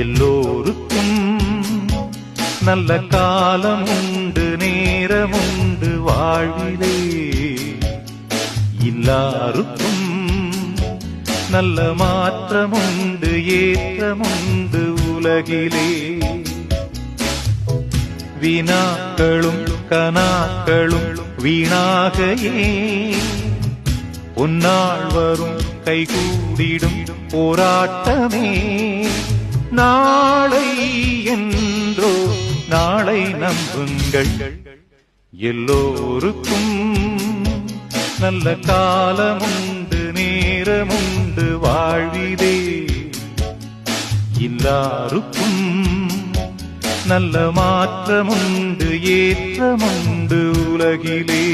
எல்லோருக்கும் நல்ல காலம் உண்டு, நேரம் உண்டு வாழ்விலே. எல்லாருக்கும் நல்ல மாற்றமுண்டு, ஏற்றமுண்டு உலகிலே. வினாக்களும் கனாக்களும் வீணாக ஏன், உன்னாள் வரும் கைகூடிடும் போராட்டமே. நாளை என்றோ நாளை நம்புங்கள், எல்லோருக்கும் நல்ல காலமுண்டு, நேரமுண்டு வாழ்விலே. எல்லாருக்கும் நல்ல மாற்றமுண்டு, ஏற்றமுண்டு உலகிலே.